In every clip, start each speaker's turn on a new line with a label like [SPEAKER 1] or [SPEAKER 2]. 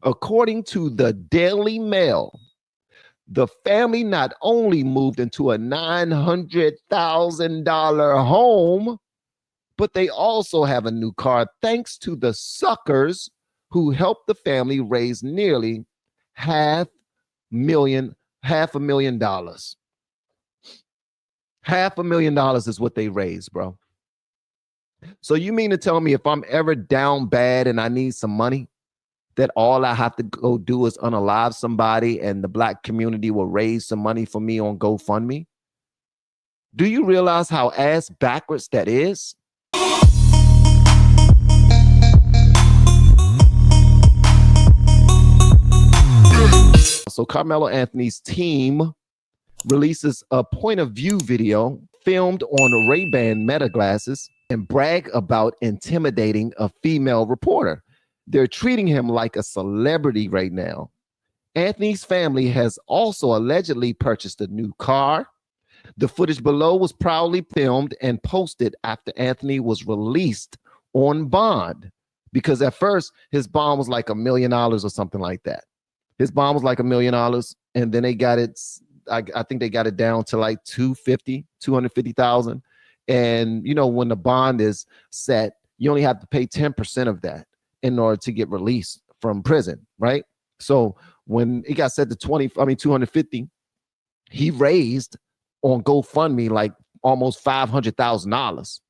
[SPEAKER 1] According to the Daily Mail, the family not only moved into a $900,000 home, but they also have a new car thanks to the suckers who helped the family raise nearly half a million dollars. $500,000 is what they raised, bro. So you mean to tell me if I'm ever down bad and I need some money, that all I have to go do is unalive somebody and the black community will raise some money for me on GoFundMe? Do you realize how ass backwards that is? So Carmelo Anthony's team releases a point of view video filmed on Ray-Ban Meta glasses and brag about intimidating a female reporter. They're treating him like a celebrity right now. Anthony's family has also allegedly purchased a new car. The footage below was proudly filmed and posted after Anthony was released on bond, because at first his bond was like $1 million or something like that. His bond was like $1 million, and then they got it. I think they got it down to like 250,000. And you know, when the bond is set, you only have to pay 10% of that in order to get released from prison, right? So when it got set to 250, he raised on GoFundMe like almost $500,000,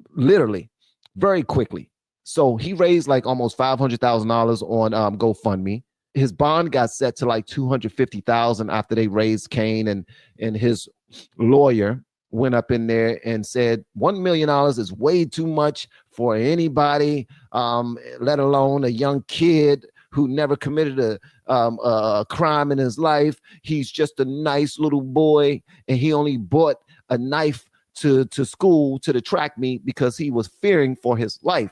[SPEAKER 1] literally, very quickly. So he raised like almost $500,000 on GoFundMe. His bond got set to like 250,000 after they raised Kane, and his lawyer went up in there and said $1 million is way too much for anybody, let alone a young kid who never committed a crime in his life. He's just a nice little boy, and he only bought a knife to school, to the track meet, because he was fearing for his life.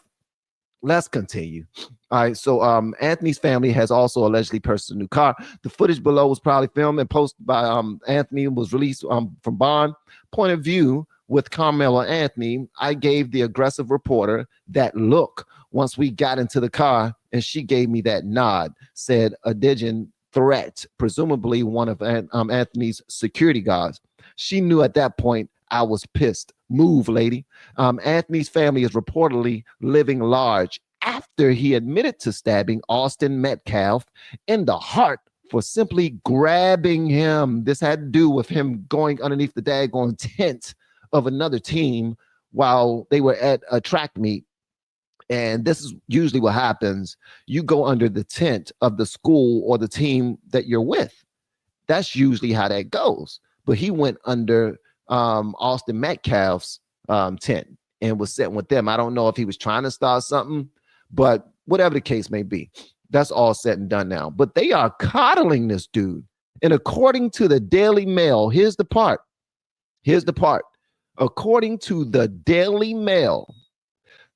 [SPEAKER 1] Let's continue. All right, so Anthony's family has also allegedly purchased a new car. The footage below was probably filmed and posted by Anthony, was released from bond. Point of view with Karmelo Anthony, I gave the aggressive reporter that look once we got into the car, and she gave me that nod, said a Digen threat, presumably one of Anthony's security guards. She knew at that point I was pissed. Move, lady. Anthony's family is reportedly living large after he admitted to stabbing Austin Metcalf in the heart for simply grabbing him. This had to do with him going underneath the daggone tent of another team while they were at a track meet. And this is usually what happens. You go under the tent of the school or the team that you're with. That's usually how that goes. But he went under Austin Metcalf's tent and was sitting with them. I don't know if he was trying to start something, but whatever the case may be, that's all said and done now. But they are coddling this dude. And according to the Daily Mail, here's the part. According to the Daily Mail,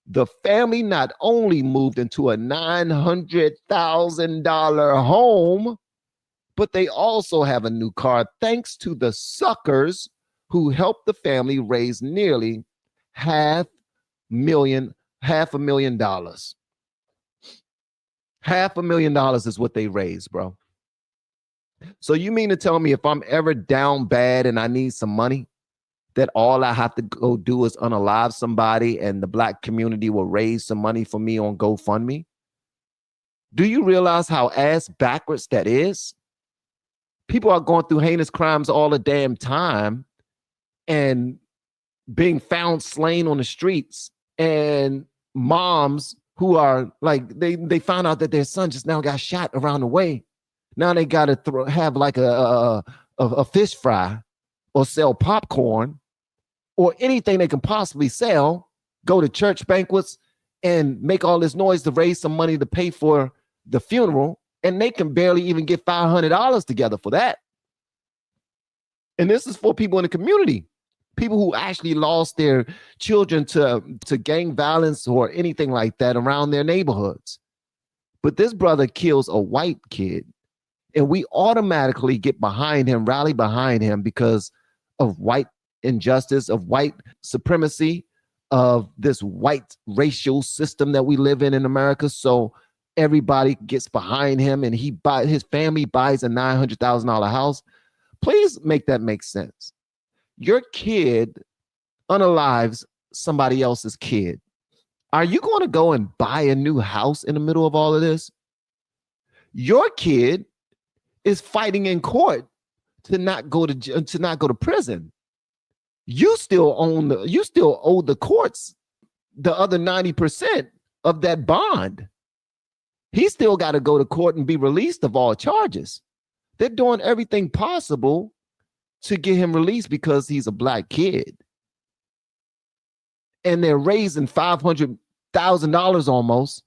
[SPEAKER 1] the family not only moved into a $900,000 home, but they also have a new car thanks to the suckers who helped the family raise nearly $500,000. $500,000 is what they raised, bro. So you mean to tell me if I'm ever down bad and I need some money, that all I have to go do is unalive somebody and the black community will raise some money for me on GoFundMe? Do you realize how ass backwards that is? People are going through heinous crimes all the damn time and being found slain on the streets, and moms who are like, they found out that their son just now got shot around the way. Now they got to have like a fish fry or sell popcorn or anything they can possibly sell, go to church banquets and make all this noise to raise some money to pay for the funeral, and they can barely even get $500 together for that. And this is for people in the community, people who actually lost their children to gang violence or anything like that around their neighborhoods. But this brother kills a white kid, and we automatically get behind him, rally behind him because of white injustice, of white supremacy, of this white racial system that we live in America. So everybody gets behind him and his family buys a $900,000 house. Please make that make sense. Your kid unalives somebody else's kid. Are you going to go and buy a new house in the middle of all of this? Your kid is fighting in court to not go to prison. You still owe the courts the other 90% of that bond. He still got to go to court and be released of all charges. They're doing everything possible to get him released because he's a black kid. And they're raising $500,000 almost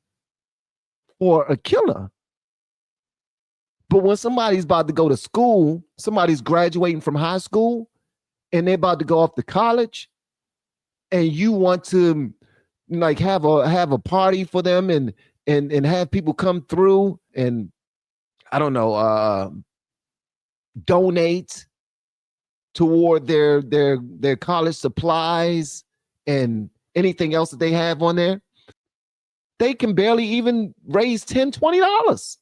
[SPEAKER 1] for a killer. But when somebody's about to go to school, somebody's graduating from high school, and they're about to go off to college, and you want to like have a party for them and have people come through and I don't know, donate toward their college supplies and anything else that they have on there, they can barely even raise $10, $20.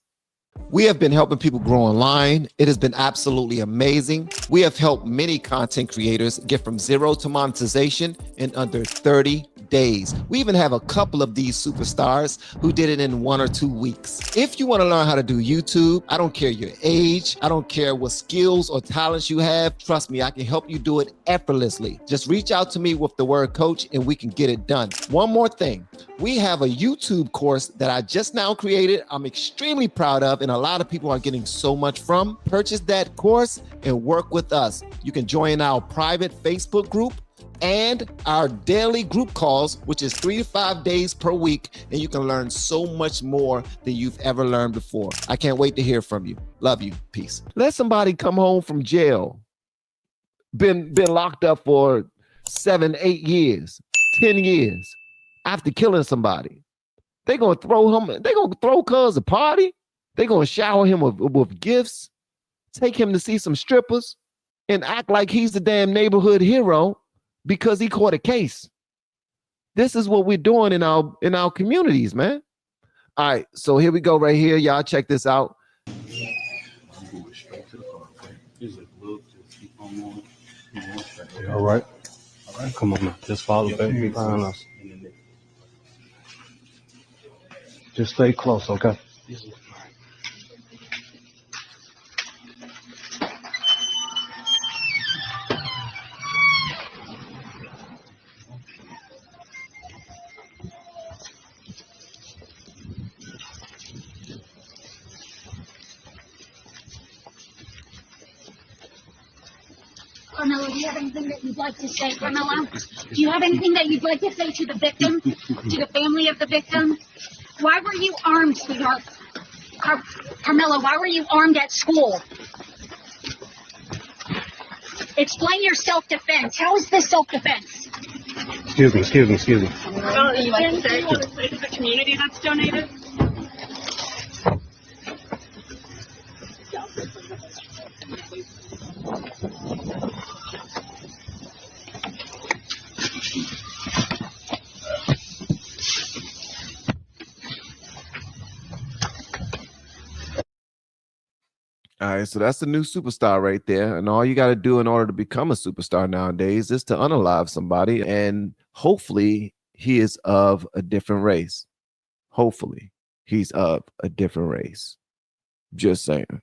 [SPEAKER 1] We have been helping people grow online. It has been absolutely amazing. We have helped many content creators get from zero to monetization in under 30 days. We even have a couple of these superstars who did it in 1 or 2 weeks. If you want to learn how to do YouTube, I don't care your age, I don't care what skills or talents you have, trust me, I can help you do it effortlessly. Just reach out to me with the word coach and we can get it done. One more thing, we have a YouTube course that I just now created. I'm extremely proud of, and a lot of people are getting so much from. Purchase that course and work with us. You can join our private Facebook group and our daily group calls, which is 3 to 5 days per week, and you can learn so much more than you've ever learned before. I can't wait to hear from you. Love you. Peace. Let somebody come home from jail, been locked up for 7, 8 years, 10 years after killing somebody. They're gonna throw cuz a party. They're gonna shower him with gifts, take him to see some strippers, and act like he's the damn neighborhood hero because he caught a case. This is what we're doing in our communities, man. All right, so here we go right here. Y'all check this out.
[SPEAKER 2] All right. Come on, man. Just follow baby behind us. Just stay close, okay?
[SPEAKER 3] Karmelo, do you have anything that you'd like to say, Karmelo? Do you have anything that you'd like to say to the victim, to the family of the victim? Why were you armed, sweetheart? Karmelo, why were you armed at school? Explain your self-defense. How is this self-defense?
[SPEAKER 2] Excuse me.
[SPEAKER 3] You want to say to the community that's donated?
[SPEAKER 1] All right, so that's the new superstar right there. And all you got to do in order to become a superstar nowadays is to unalive somebody. And hopefully he is of a different race. Hopefully he's of a different race. Just saying.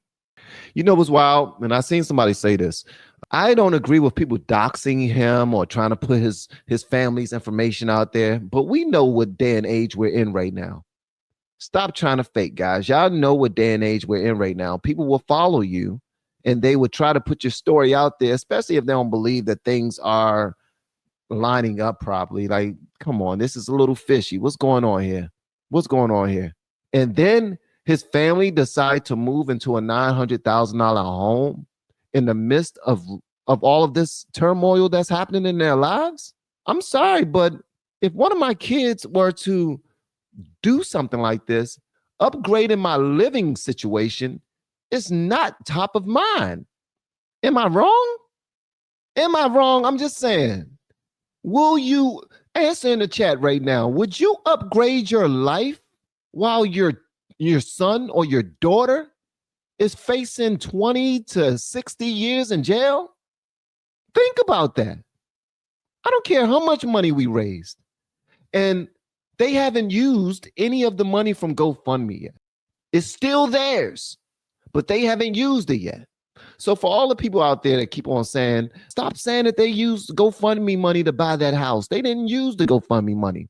[SPEAKER 1] You know what's wild? And I seen somebody say this. I don't agree with people doxing him or trying to put his family's information out there. But we know what day and age we're in right now. Stop trying to fake, guys. Y'all know what day and age we're in right now. People will follow you and they would try to put your story out there, especially if they don't believe that things are lining up properly. Like, come on, this is a little fishy. What's going on here? What's going on here? And then his family decide to move into a $900,000 home in the midst of all of this turmoil that's happening in their lives. I'm sorry, but if one of my kids were to do something like this, upgrading my living situation is not top of mind. Am I wrong? Am I wrong? I'm just saying. Will you answer in the chat right now? Would you upgrade your life while your your son or your daughter is facing 20 to 60 years in jail? Think about that. I don't care how much money we raised. And they haven't used any of the money from GoFundMe yet. It's still theirs, but they haven't used it yet. So for all the people out there that keep on saying, stop saying that they used GoFundMe money to buy that house. They didn't use the GoFundMe money.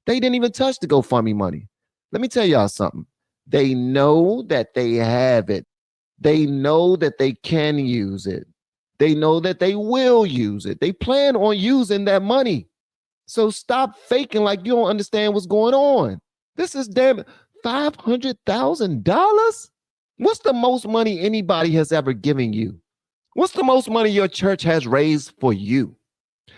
[SPEAKER 1] They didn't even touch the GoFundMe money. Let me tell y'all something. They know that they have it. They know that they can use it. They know that they will use it. They plan on using that money. So stop faking like you don't understand what's going on. This is damn $500,000. What's the most money anybody has ever given you? What's the most money your church has raised for you?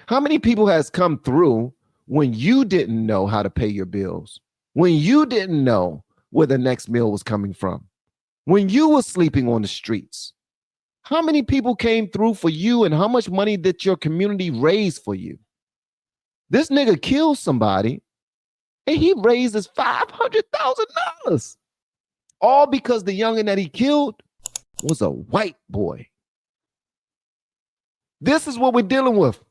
[SPEAKER 1] How many people has come through when you didn't know how to pay your bills? When you didn't know where the next meal was coming from? When you were sleeping on the streets? How many people came through for you and how much money did your community raise for you? This nigga killed somebody and he raises $500,000. All because the youngin that he killed was a white boy. This is what we're dealing with.